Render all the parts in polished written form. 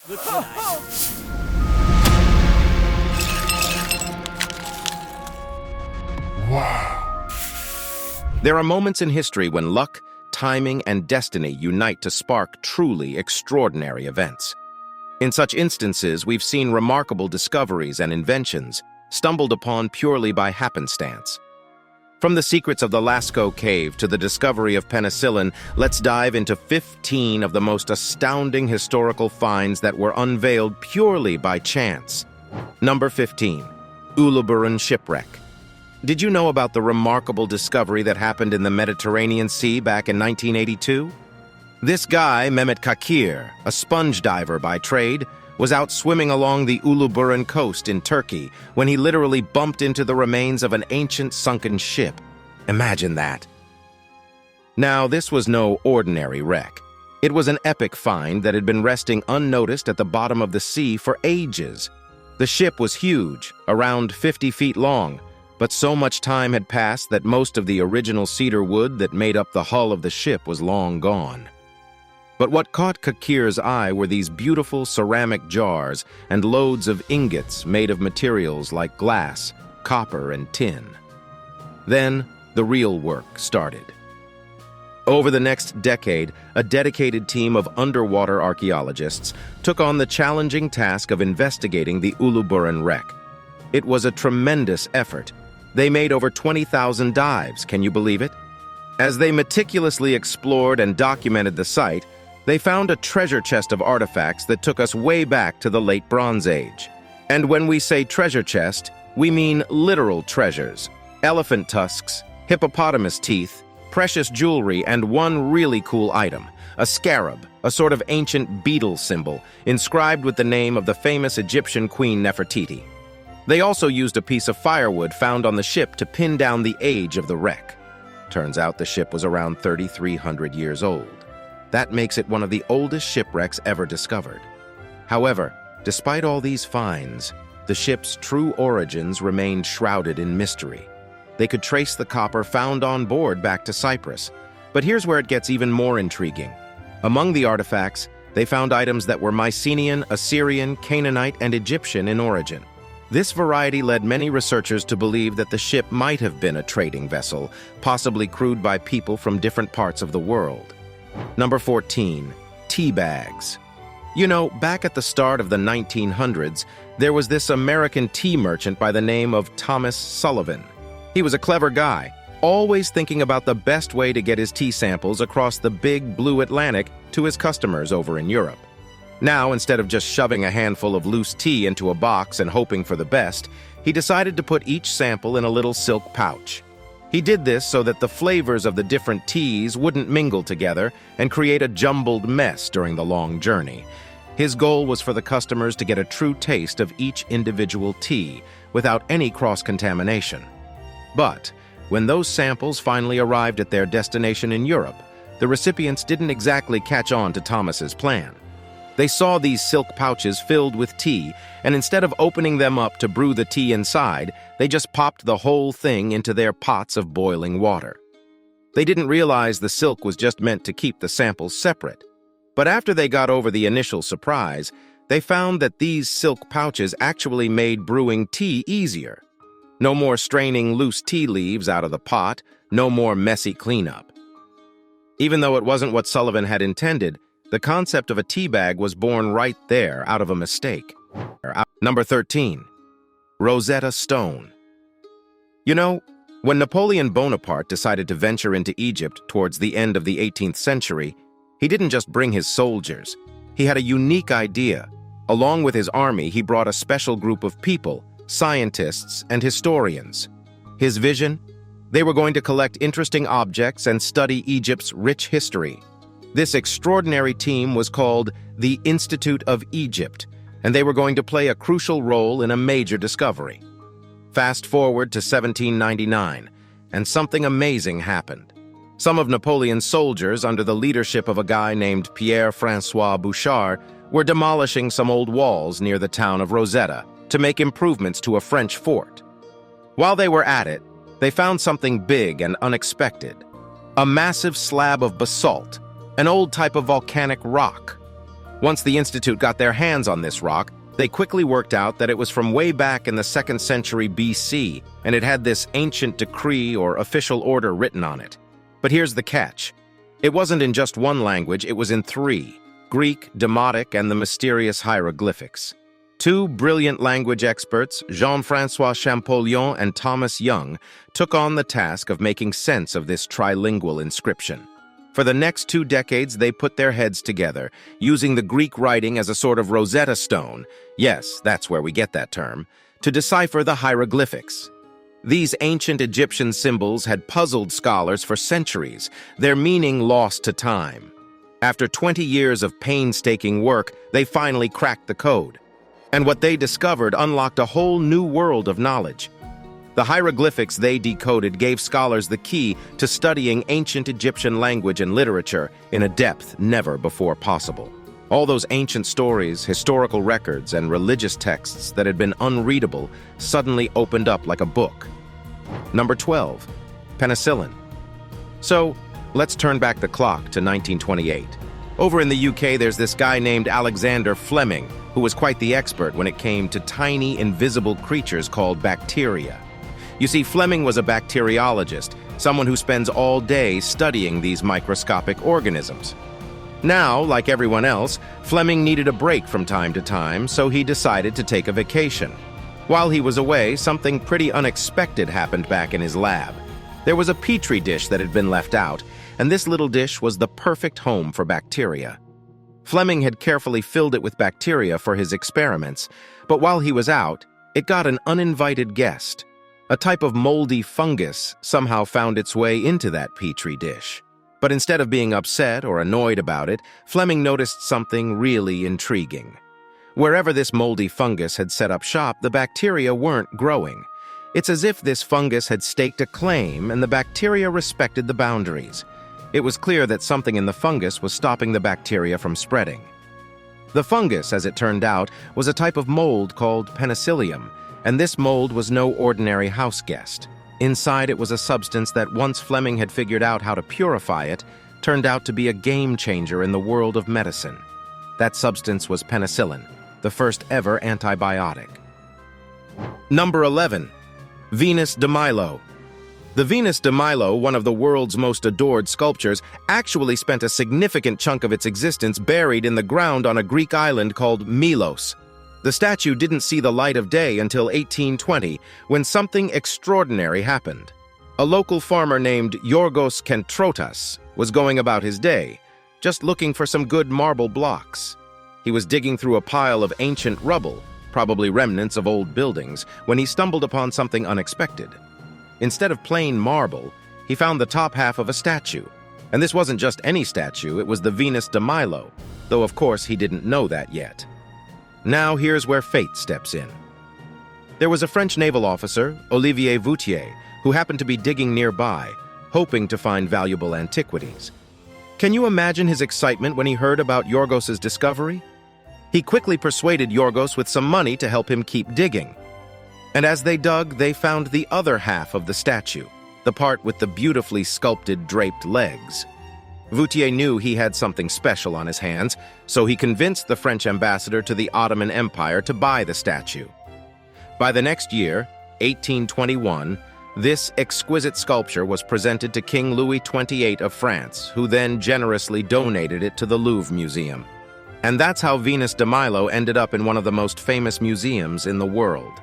Wow. There are moments in history when luck, timing, and destiny unite to spark truly extraordinary events. In such instances, we've seen remarkable discoveries and inventions stumbled upon purely by happenstance. From the secrets of the Lascaux Cave to the discovery of penicillin, let's dive into 15 of the most astounding historical finds that were unveiled purely by chance. Number 15. Ulubaran Shipwreck. Did you know about the remarkable discovery that happened in the Mediterranean Sea back in 1982? This guy, Mehmet Kakir, a sponge diver by trade, was out swimming along the Ulubaran coast in Turkey when he literally bumped into the remains of an ancient sunken ship. Imagine that. Now, this was no ordinary wreck. It was an epic find that had been resting unnoticed at the bottom of the sea for ages. The ship was huge, around 50 feet long, but so much time had passed that most of the original cedar wood that made up the hull of the ship was long gone. But what caught Kakir's eye were these beautiful ceramic jars and loads of ingots made of materials like glass, copper, and tin. Then, the real work started. Over the next decade, a dedicated team of underwater archaeologists took on the challenging task of investigating the Ulubaran wreck. It was a tremendous effort. They made over 20,000 dives, can you believe it? As they meticulously explored and documented the site, they found a treasure chest of artifacts that took us way back to the late Bronze Age. And when we say treasure chest, we mean literal treasures: elephant tusks, hippopotamus teeth, precious jewelry, and one really cool item, a scarab, a sort of ancient beetle symbol, inscribed with the name of the famous Egyptian queen Nefertiti. They also used a piece of firewood found on the ship to pin down the age of the wreck. Turns out the ship was around 3,300 years old. That makes it one of the oldest shipwrecks ever discovered. However, despite all these finds, the ship's true origins remained shrouded in mystery. They could trace the copper found on board back to Cyprus. But here's where it gets even more intriguing. Among the artifacts, they found items that were Mycenaean, Assyrian, Canaanite, and Egyptian in origin. This variety led many researchers to believe that the ship might have been a trading vessel, possibly crewed by people from different parts of the world. Number 14. Tea bags. You know, back at the start of the 1900s, there was this American tea merchant by the name of Thomas Sullivan. He was a clever guy, always thinking about the best way to get his tea samples across the big blue Atlantic to his customers over in Europe. Now, instead of just shoving a handful of loose tea into a box and hoping for the best, he decided to put each sample in a little silk pouch. He did this so that the flavors of the different teas wouldn't mingle together and create a jumbled mess during the long journey. His goal was for the customers to get a true taste of each individual tea without any cross-contamination. But when those samples finally arrived at their destination in Europe, the recipients didn't exactly catch on to Thomas's plan. They saw these silk pouches filled with tea, and instead of opening them up to brew the tea inside, they just popped the whole thing into their pots of boiling water. They didn't realize the silk was just meant to keep the samples separate. But after they got over the initial surprise, they found that these silk pouches actually made brewing tea easier. No more straining loose tea leaves out of the pot, no more messy cleanup. Even though it wasn't what Sullivan had intended, the concept of a tea bag was born right there out of a mistake. Number 13. Rosetta Stone. You know, when Napoleon Bonaparte decided to venture into Egypt towards the end of the 18th century, he didn't just bring his soldiers. He had a unique idea. Along with his army, he brought a special group of people, scientists, and historians. His vision? They were going to collect interesting objects and study Egypt's rich history. This extraordinary team was called the Institute of Egypt, and they were going to play a crucial role in a major discovery. Fast forward to 1799, and something amazing happened. Some of Napoleon's soldiers, under the leadership of a guy named Pierre-François Bouchard, were demolishing some old walls near the town of Rosetta to make improvements to a French fort. While they were at it, they found something big and unexpected: a massive slab of basalt, an old type of volcanic rock. Once the Institute got their hands on this rock, they quickly worked out that it was from way back in the 2nd century BC, and it had this ancient decree or official order written on it. But here's the catch. It wasn't in just one language, it was in 3: Greek, Demotic, and the mysterious hieroglyphics. 2 brilliant language experts, Jean-François Champollion and Thomas Young, took on the task of making sense of this trilingual inscription. For the next 2 decades, they put their heads together, using the Greek writing as a sort of Rosetta Stone, yes, that's where we get that term, to decipher the hieroglyphics. These ancient Egyptian symbols had puzzled scholars for centuries, their meaning lost to time. After 20 years of painstaking work, they finally cracked the code. And what they discovered unlocked a whole new world of knowledge. The hieroglyphics they decoded gave scholars the key to studying ancient Egyptian language and literature in a depth never before possible. All those ancient stories, historical records, and religious texts that had been unreadable suddenly opened up like a book. Number 12. Penicillin. So, let's turn back the clock to 1928. Over in the UK, there's this guy named Alexander Fleming, who was quite the expert when it came to tiny, invisible creatures called bacteria. You see, Fleming was a bacteriologist, someone who spends all day studying these microscopic organisms. Now, like everyone else, Fleming needed a break from time to time, so he decided to take a vacation. While he was away, something pretty unexpected happened back in his lab. There was a petri dish that had been left out, and this little dish was the perfect home for bacteria. Fleming had carefully filled it with bacteria for his experiments, but while he was out, it got an uninvited guest. A type of moldy fungus somehow found its way into that petri dish. But instead of being upset or annoyed about it, Fleming noticed something really intriguing. Wherever this moldy fungus had set up shop, the bacteria weren't growing. It's as if this fungus had staked a claim and the bacteria respected the boundaries. It was clear that something in the fungus was stopping the bacteria from spreading. The fungus, as it turned out, was a type of mold called Penicillium, and this mold was no ordinary house guest. Inside it was a substance that, once Fleming had figured out how to purify it, turned out to be a game changer in the world of medicine. That substance was penicillin, the first ever antibiotic. Number 11. Venus de Milo. The Venus de Milo, one of the world's most adored sculptures, actually spent a significant chunk of its existence buried in the ground on a Greek island called Milos. The statue didn't see the light of day until 1820, when something extraordinary happened. A local farmer named Yorgos Kentrotas was going about his day, just looking for some good marble blocks. He was digging through a pile of ancient rubble, probably remnants of old buildings, when he stumbled upon something unexpected. Instead of plain marble, he found the top half of a statue. And this wasn't just any statue, it was the Venus de Milo, though of course he didn't know that yet. Now here's where fate steps in. There was a French naval officer, Olivier Voutier, who happened to be digging nearby, hoping to find valuable antiquities. Can you imagine his excitement when he heard about Yorgos's discovery? He quickly persuaded Yorgos with some money to help him keep digging. And as they dug, they found the other half of the statue, the part with the beautifully sculpted draped legs. Voutier knew he had something special on his hands, so he convinced the French ambassador to the Ottoman Empire to buy the statue. By the next year, 1821, this exquisite sculpture was presented to King Louis XXVIII of France, who then generously donated it to the Louvre Museum. And that's how Venus de Milo ended up in one of the most famous museums in the world.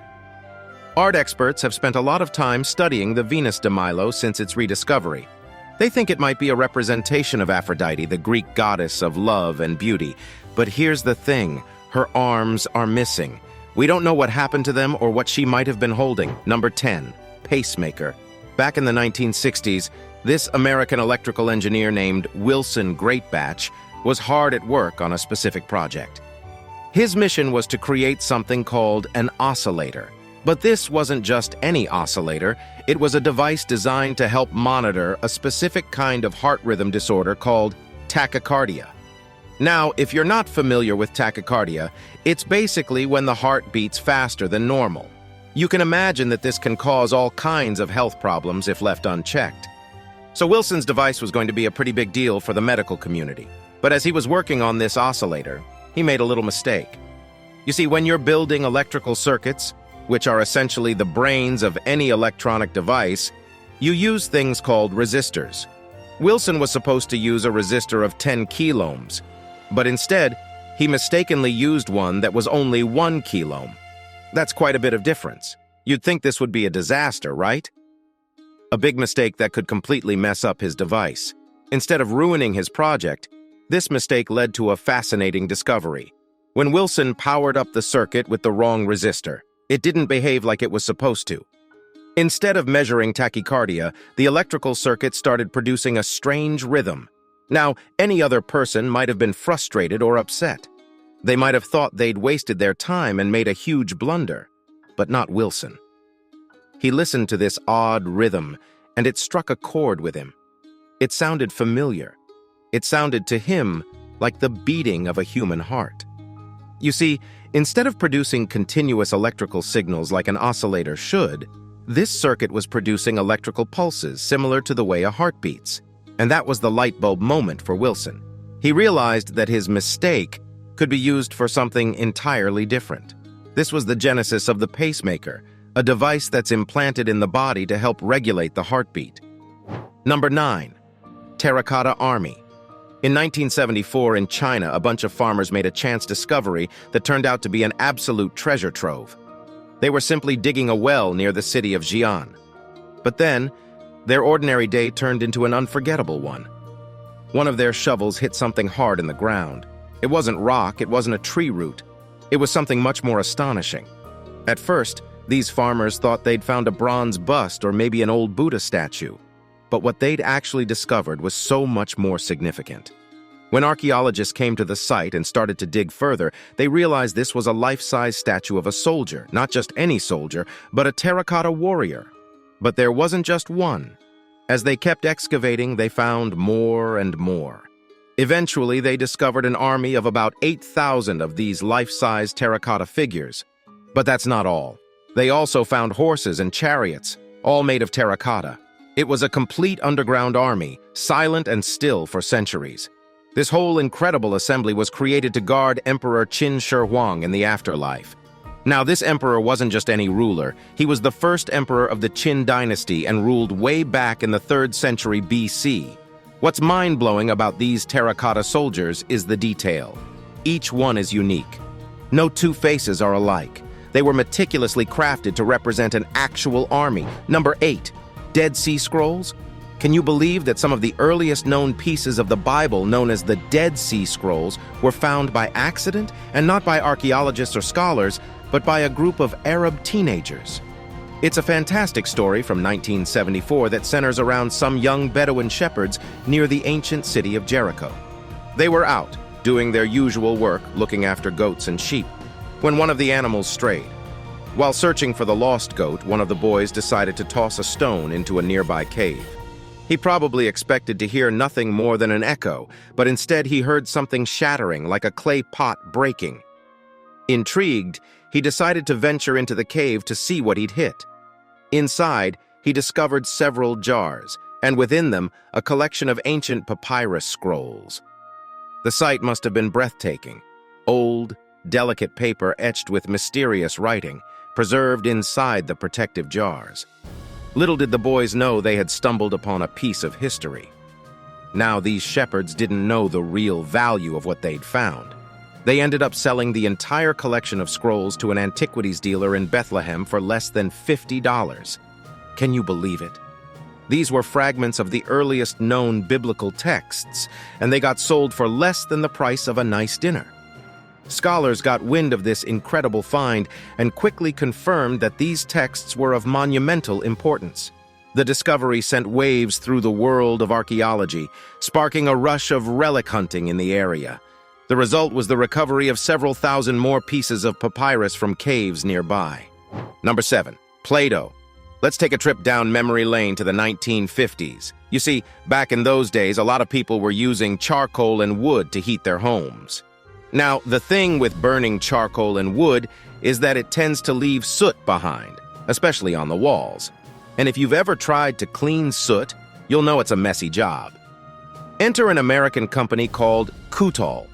Art experts have spent a lot of time studying the Venus de Milo since its rediscovery. They think it might be a representation of Aphrodite, the Greek goddess of love and beauty. But here's the thing, her arms are missing. We don't know what happened to them or what she might have been holding. Number 10, Pacemaker. Back in the 1960s, this American electrical engineer named Wilson Greatbatch was hard at work on a specific project. His mission was to create something called an oscillator. But this wasn't just any oscillator, it was a device designed to help monitor a specific kind of heart rhythm disorder called tachycardia. Now, if you're not familiar with tachycardia, it's basically when the heart beats faster than normal. You can imagine that this can cause all kinds of health problems if left unchecked. So Wilson's device was going to be a pretty big deal for the medical community. But as he was working on this oscillator, he made a little mistake. You see, when you're building electrical circuits, which are essentially the brains of any electronic device, you use things called resistors. Wilson was supposed to use a resistor of 10 kiloohms, but instead, he mistakenly used one that was only 1 kiloohm. That's quite a bit of difference. You'd think this would be a disaster, right? A big mistake that could completely mess up his device. Instead of ruining his project, this mistake led to a fascinating discovery. When Wilson powered up the circuit with the wrong resistor, it didn't behave like it was supposed to. Instead of measuring tachycardia, the electrical circuit started producing a strange rhythm. Now, any other person might have been frustrated or upset. They might have thought they'd wasted their time and made a huge blunder, but not Wilson. He listened to this odd rhythm, and it struck a chord with him. It sounded familiar. It sounded to him like the beating of a human heart. You see, instead of producing continuous electrical signals like an oscillator should, this circuit was producing electrical pulses similar to the way a heart beats. And that was the light bulb moment for Wilson. He realized that his mistake could be used for something entirely different. This was the genesis of the pacemaker, a device that's implanted in the body to help regulate the heartbeat. Number 9. Terracotta Army. In 1974 in China, a bunch of farmers made a chance discovery that turned out to be an absolute treasure trove. They were simply digging a well near the city of Xi'an. But then, their ordinary day turned into an unforgettable one. One of their shovels hit something hard in the ground. It wasn't rock, it wasn't a tree root. It was something much more astonishing. At first, these farmers thought they'd found a bronze bust or maybe an old Buddha statue. But what they'd actually discovered was so much more significant. When archaeologists came to the site and started to dig further, they realized this was a life-size statue of a soldier, not just any soldier, but a terracotta warrior. But there wasn't just one. As they kept excavating, they found more and more. Eventually, they discovered an army of about 8,000 of these life-size terracotta figures. But that's not all. They also found horses and chariots, all made of terracotta. It was a complete underground army, silent and still for centuries. This whole incredible assembly was created to guard Emperor Qin Shi Huang in the afterlife. Now, this emperor wasn't just any ruler. He was the first emperor of the Qin dynasty and ruled way back in the 3rd century BC. What's mind-blowing about these terracotta soldiers is the detail. Each one is unique. No two faces are alike. They were meticulously crafted to represent an actual army. Number 8. Dead Sea Scrolls? Can you believe that some of the earliest known pieces of the Bible, known as the Dead Sea Scrolls, were found by accident, and not by archaeologists or scholars, but by a group of Arab teenagers? It's a fantastic story from 1974 that centers around some young Bedouin shepherds near the ancient city of Jericho. They were out, doing their usual work, looking after goats and sheep, when one of the animals strayed. While searching for the lost goat, one of the boys decided to toss a stone into a nearby cave. He probably expected to hear nothing more than an echo, but instead he heard something shattering like a clay pot breaking. Intrigued, he decided to venture into the cave to see what he'd hit. Inside, he discovered several jars, and within them, a collection of ancient papyrus scrolls. The sight must have been breathtaking. Old, delicate paper etched with mysterious writing, preserved inside the protective jars. Little did the boys know they had stumbled upon a piece of history. Now these shepherds didn't know the real value of what they'd found. They ended up selling the entire collection of scrolls to an antiquities dealer in Bethlehem for less than $50. Can you believe it? These were fragments of the earliest known biblical texts, and they got sold for less than the price of a nice dinner. Scholars got wind of this incredible find and quickly confirmed that these texts were of monumental importance. The discovery sent waves through the world of archaeology, sparking a rush of relic hunting in the area. The result was the recovery of several thousand more pieces of papyrus from caves nearby. Number 7. PlayDoh. Let's take a trip down memory lane to the 1950s. You see, back in those days, a lot of people were using charcoal and wood to heat their homes. Now, the thing with burning charcoal and wood is that it tends to leave soot behind, especially on the walls. And if you've ever tried to clean soot, you'll know it's a messy job. Enter an American company called Kutal.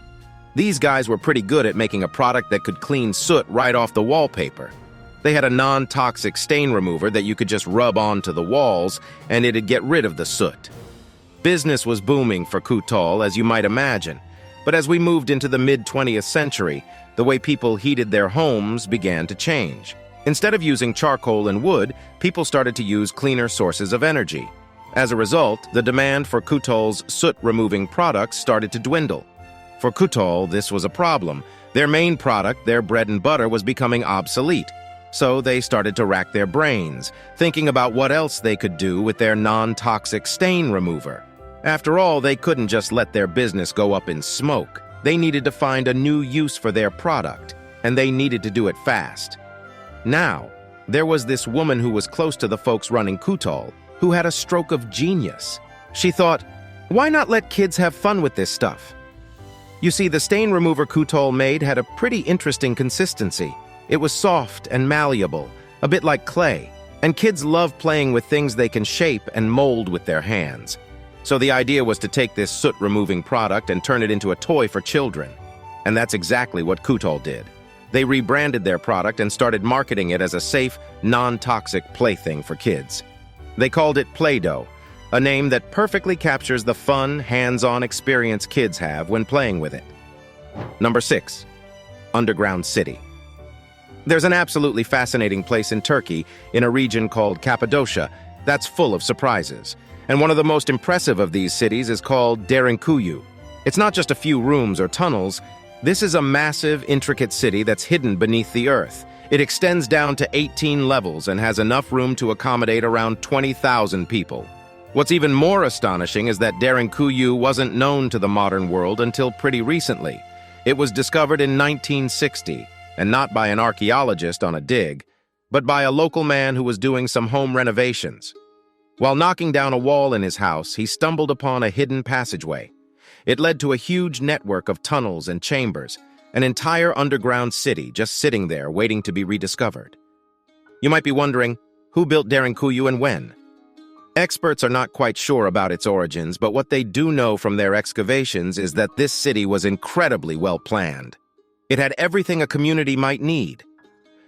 These guys were pretty good at making a product that could clean soot right off the wallpaper. They had a non-toxic stain remover that you could just rub onto the walls and it'd get rid of the soot. Business was booming for Coutal, as you might imagine, but as we moved into the mid-20th century, the way people heated their homes began to change. Instead of using charcoal and wood, people started to use cleaner sources of energy. As a result, the demand for Coutal's soot-removing products started to dwindle. For Coutal, this was a problem. Their main product, their bread and butter, was becoming obsolete. So they started to rack their brains, thinking about what else they could do with their non-toxic stain remover. After all, they couldn't just let their business go up in smoke. They needed to find a new use for their product, and they needed to do it fast. Now, there was this woman who was close to the folks running Coutal, who had a stroke of genius. She thought, why not let kids have fun with this stuff? You see, the stain remover Coutal made had a pretty interesting consistency. It was soft and malleable, a bit like clay, and kids love playing with things they can shape and mold with their hands. So the idea was to take this soot-removing product and turn it into a toy for children. And that's exactly what Coutal did. They rebranded their product and started marketing it as a safe, non-toxic plaything for kids. They called it PlayDoh, a name that perfectly captures the fun, hands-on experience kids have when playing with it. Number 6. Underground City. There's an absolutely fascinating place in Turkey, in a region called Cappadocia, that's full of surprises. And one of the most impressive of these cities is called Derinkuyu. It's not just a few rooms or tunnels. This is a massive, intricate city that's hidden beneath the earth. It extends down to 18 levels and has enough room to accommodate around 20,000 people. What's even more astonishing is that Derinkuyu wasn't known to the modern world until pretty recently. It was discovered in 1960, and not by an archaeologist on a dig, but by a local man who was doing some home renovations. While knocking down a wall in his house, he stumbled upon a hidden passageway. It led to a huge network of tunnels and chambers, an entire underground city just sitting there waiting to be rediscovered. You might be wondering, who built Derinkuyu and when? Experts are not quite sure about its origins, but what they do know from their excavations is that this city was incredibly well planned. It had everything a community might need.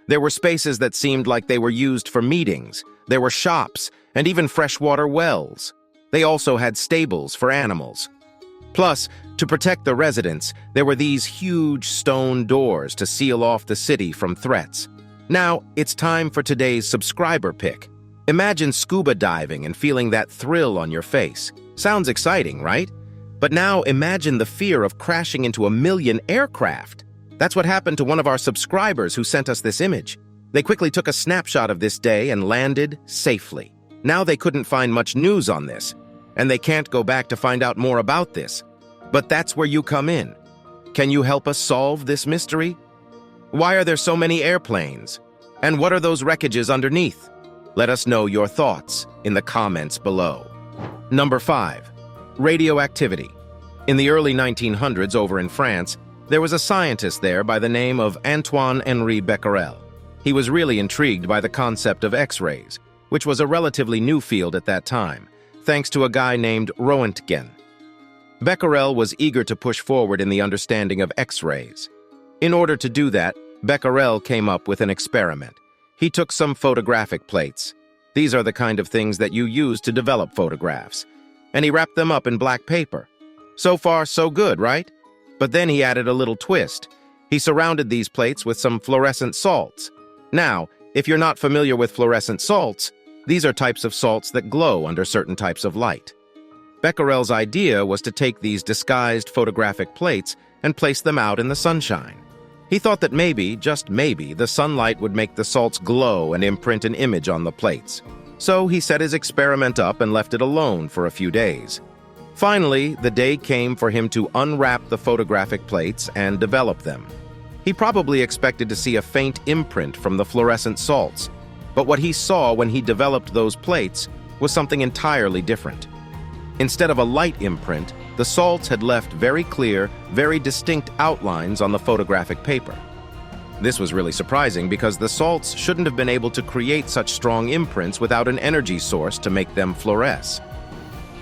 There were spaces that seemed like they were used for meetings. There were shops, and even freshwater wells. They also had stables for animals. Plus, to protect the residents, there were these huge stone doors to seal off the city from threats. Now, it's time for today's subscriber pick. Imagine scuba diving and feeling that thrill on your face. Sounds exciting, right? But now imagine the fear of crashing into 1 million aircraft. That's what happened to one of our subscribers who sent us this image. They quickly took a snapshot of this day and landed safely. Now they couldn't find much news on this, and they can't go back to find out more about this. But that's where you come in. Can you help us solve this mystery? Why are there so many airplanes? And what are those wreckages underneath? Let us know your thoughts in the comments below. Number 5. Radioactivity. In the early 1900s over in France, there was a scientist there by the name of Antoine-Henri Becquerel. He was really intrigued by the concept of X-rays, which was a relatively new field at that time, thanks to a guy named Roentgen. Becquerel was eager to push forward in the understanding of X-rays. In order to do that, Becquerel came up with an experiment. He took some photographic plates. These are the kind of things that you use to develop photographs. And he wrapped them up in black paper. So far, so good, right? But then he added a little twist. He surrounded these plates with some fluorescent salts. Now, if you're not familiar with fluorescent salts, these are types of salts that glow under certain types of light. Becquerel's idea was to take these disguised photographic plates and place them out in the sunshine. He thought that maybe, just maybe, the sunlight would make the salts glow and imprint an image on the plates. So he set his experiment up and left it alone for a few days. Finally, the day came for him to unwrap the photographic plates and develop them. He probably expected to see a faint imprint from the fluorescent salts, but what he saw when he developed those plates was something entirely different. Instead of a light imprint, the salts had left very clear, very distinct outlines on the photographic paper. This was really surprising because the salts shouldn't have been able to create such strong imprints without an energy source to make them fluoresce.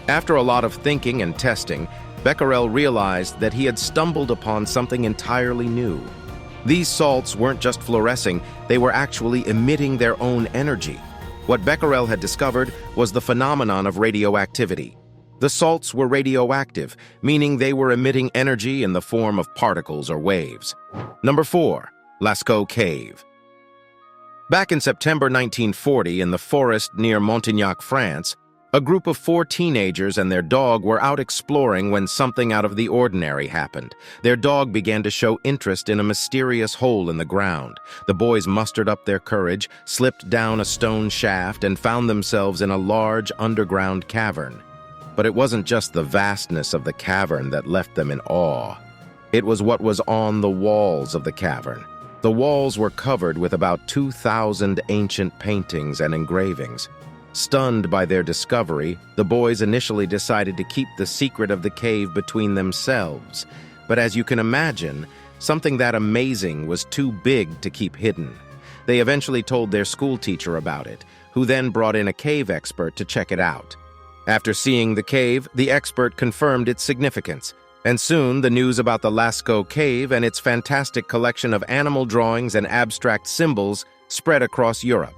After a lot of thinking and testing, Becquerel realized that he had stumbled upon something entirely new. These salts weren't just fluorescing, they were actually emitting their own energy. What Becquerel had discovered was the phenomenon of radioactivity. The salts were radioactive, meaning they were emitting energy in the form of particles or waves. Number 4. Lascaux Cave. Back in September 1940, in the forest near Montignac, France, a group of 4 teenagers and their dog were out exploring when something out of the ordinary happened. Their dog began to show interest in a mysterious hole in the ground. The boys mustered up their courage, slipped down a stone shaft, and found themselves in a large underground cavern. But it wasn't just the vastness of the cavern that left them in awe. It was what was on the walls of the cavern. The walls were covered with about 2,000 ancient paintings and engravings. Stunned by their discovery, the boys initially decided to keep the secret of the cave between themselves. But as you can imagine, something that amazing was too big to keep hidden. They eventually told their school teacher about it, who then brought in a cave expert to check it out. After seeing the cave, the expert confirmed its significance, and soon the news about the Lascaux Cave and its fantastic collection of animal drawings and abstract symbols spread across Europe.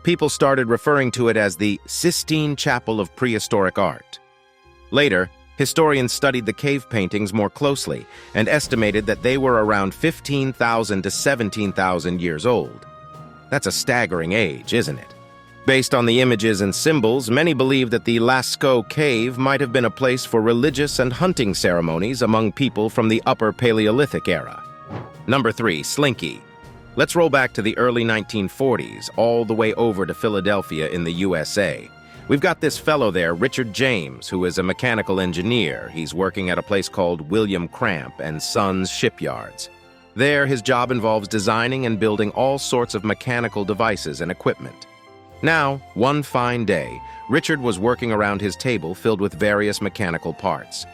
People started referring to it as the Sistine Chapel of prehistoric art. Later, historians studied the cave paintings more closely and estimated that they were around 15,000 to 17,000 years old. That's a staggering age, isn't it? Based on the images and symbols, many believe that the Lascaux Cave might have been a place for religious and hunting ceremonies among people from the Upper Paleolithic era. Number 3. Slinky. Let's roll back to the early 1940s, all the way over to Philadelphia in the USA. We've got this fellow there, Richard James, who is a mechanical engineer. He's working at a place called William Cramp and Sons Shipyards. There, his job involves designing and building all sorts of mechanical devices and equipment. Now, one fine day, Richard was working around his table filled with various mechanical parts.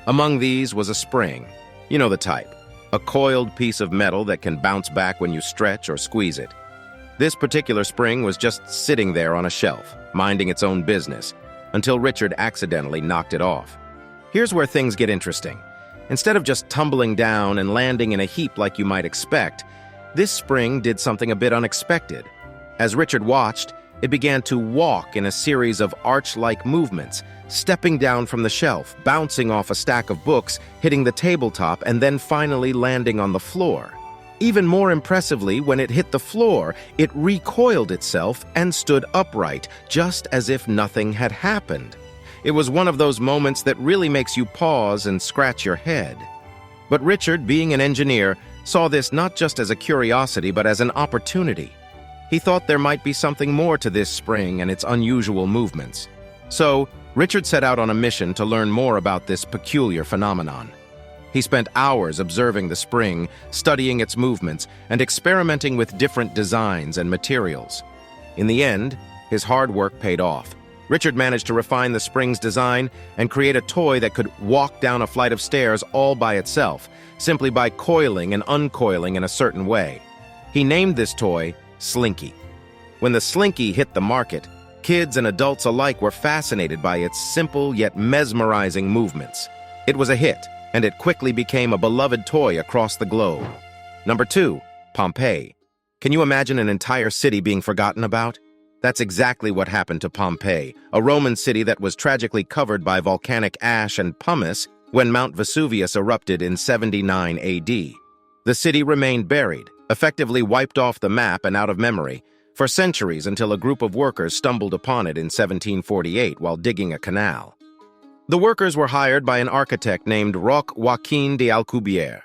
Among these was a spring. You know the type. A coiled piece of metal that can bounce back when you stretch or squeeze it. This particular spring was just sitting there on a shelf, minding its own business, until Richard accidentally knocked it off. Here's where things get interesting. Instead of just tumbling down and landing in a heap like you might expect, this spring did something a bit unexpected. As Richard watched, it began to walk in a series of arch-like movements, stepping down from the shelf, bouncing off a stack of books, hitting the tabletop, and then finally landing on the floor. Even more impressively, when it hit the floor, it recoiled itself and stood upright, just as if nothing had happened. It was one of those moments that really makes you pause and scratch your head. But Richard, being an engineer, saw this not just as a curiosity, but as an opportunity. He thought there might be something more to this spring and its unusual movements. So, Richard set out on a mission to learn more about this peculiar phenomenon. He spent hours observing the spring, studying its movements, and experimenting with different designs and materials. In the end, his hard work paid off. Richard managed to refine the spring's design and create a toy that could walk down a flight of stairs all by itself, simply by coiling and uncoiling in a certain way. He named this toy Slinky. When the Slinky hit the market, kids and adults alike were fascinated by its simple yet mesmerizing movements. It was a hit, and it quickly became a beloved toy across the globe. Number 2, Pompeii. Can you imagine an entire city being forgotten about? That's exactly what happened to Pompeii, a Roman city that was tragically covered by volcanic ash and pumice when Mount Vesuvius erupted in 79 AD. The city remained buried, effectively wiped off the map and out of memory, for centuries until a group of workers stumbled upon it in 1748 while digging a canal. The workers were hired by an architect named Roch Joaquin de Alcubierre.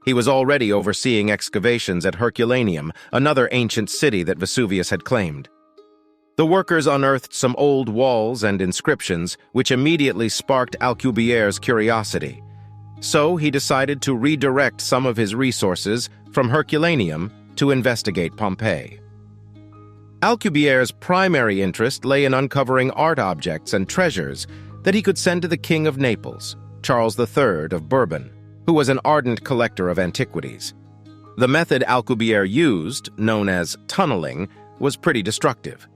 He was already overseeing excavations at Herculaneum, another ancient city that Vesuvius had claimed. The workers unearthed some old walls and inscriptions, which immediately sparked Alcubierre's curiosity. So he decided to redirect some of his resources from Herculaneum to investigate Pompeii. Alcubierre's primary interest lay in uncovering art objects and treasures that he could send to the King of Naples, Charles III of Bourbon, who was an ardent collector of antiquities. The method Alcubierre used, known as tunneling, was pretty destructive.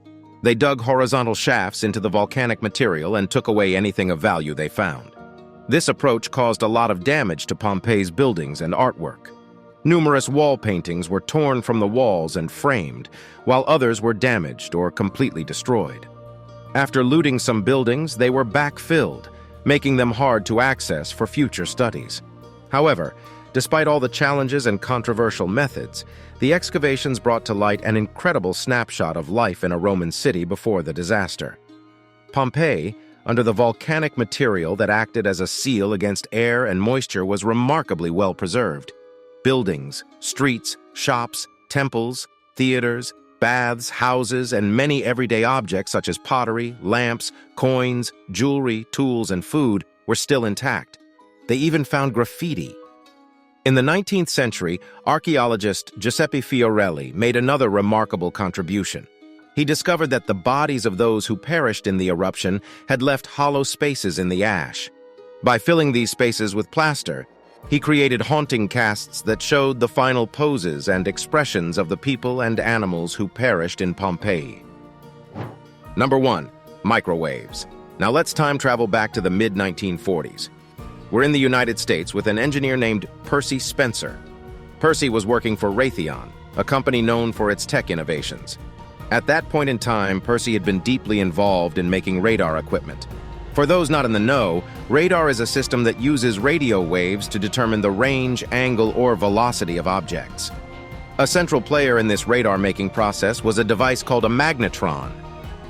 They dug horizontal shafts into the volcanic material and took away anything of value they found. This approach caused a lot of damage to Pompeii's buildings and artwork. Numerous wall paintings were torn from the walls and framed, while others were damaged or completely destroyed. After looting some buildings, they were backfilled, making them hard to access for future studies. However, despite all the challenges and controversial methods, the excavations brought to light an incredible snapshot of life in a Roman city before the disaster. Pompeii, under the volcanic material that acted as a seal against air and moisture, was remarkably well preserved. Buildings, streets, shops, temples, theaters, baths, houses, and many everyday objects such as pottery, lamps, coins, jewelry, tools, and food were still intact. They even found graffiti. In the 19th century, archaeologist Giuseppe Fiorelli made another remarkable contribution. He discovered that the bodies of those who perished in the eruption had left hollow spaces in the ash. By filling these spaces with plaster, he created haunting casts that showed the final poses and expressions of the people and animals who perished in Pompeii. Number 1. Microwaves. Now let's time travel back to the mid-1940s. We're in the United States with an engineer named Percy Spencer. Percy was working for Raytheon, a company known for its tech innovations. At that point in time, Percy had been deeply involved in making radar equipment. For those not in the know, radar is a system that uses radio waves to determine the range, angle, or velocity of objects. A central player in this radar-making process was a device called a magnetron.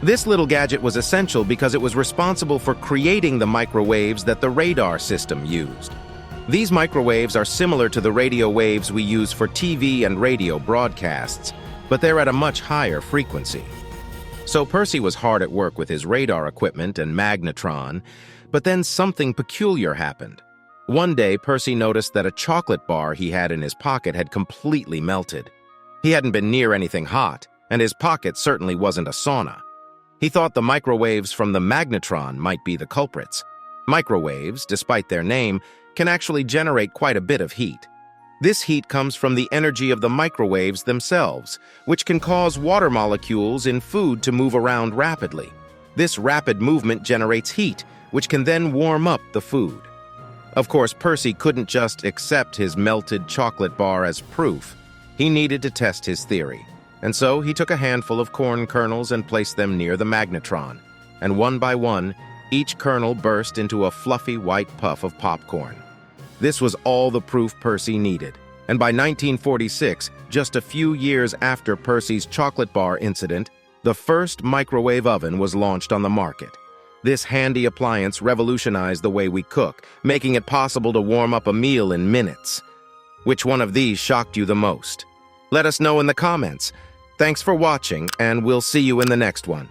This little gadget was essential because it was responsible for creating the microwaves that the radar system used. These microwaves are similar to the radio waves we use for TV and radio broadcasts, but they're at a much higher frequency. So Percy was hard at work with his radar equipment and magnetron, but then something peculiar happened. One day, Percy noticed that a chocolate bar he had in his pocket had completely melted. He hadn't been near anything hot, and his pocket certainly wasn't a sauna. He thought the microwaves from the magnetron might be the culprits. Microwaves, despite their name, can actually generate quite a bit of heat. This heat comes from the energy of the microwaves themselves, which can cause water molecules in food to move around rapidly. This rapid movement generates heat, which can then warm up the food. Of course, Percy couldn't just accept his melted chocolate bar as proof. He needed to test his theory. And so he took a handful of corn kernels and placed them near the magnetron. And one by one, each kernel burst into a fluffy white puff of popcorn. This was all the proof Percy needed. And by 1946, just a few years after Percy's chocolate bar incident, the first microwave oven was launched on the market. This handy appliance revolutionized the way we cook, making it possible to warm up a meal in minutes. Which one of these shocked you the most? Let us know in the comments. Thanks for watching, and we'll see you in the next one.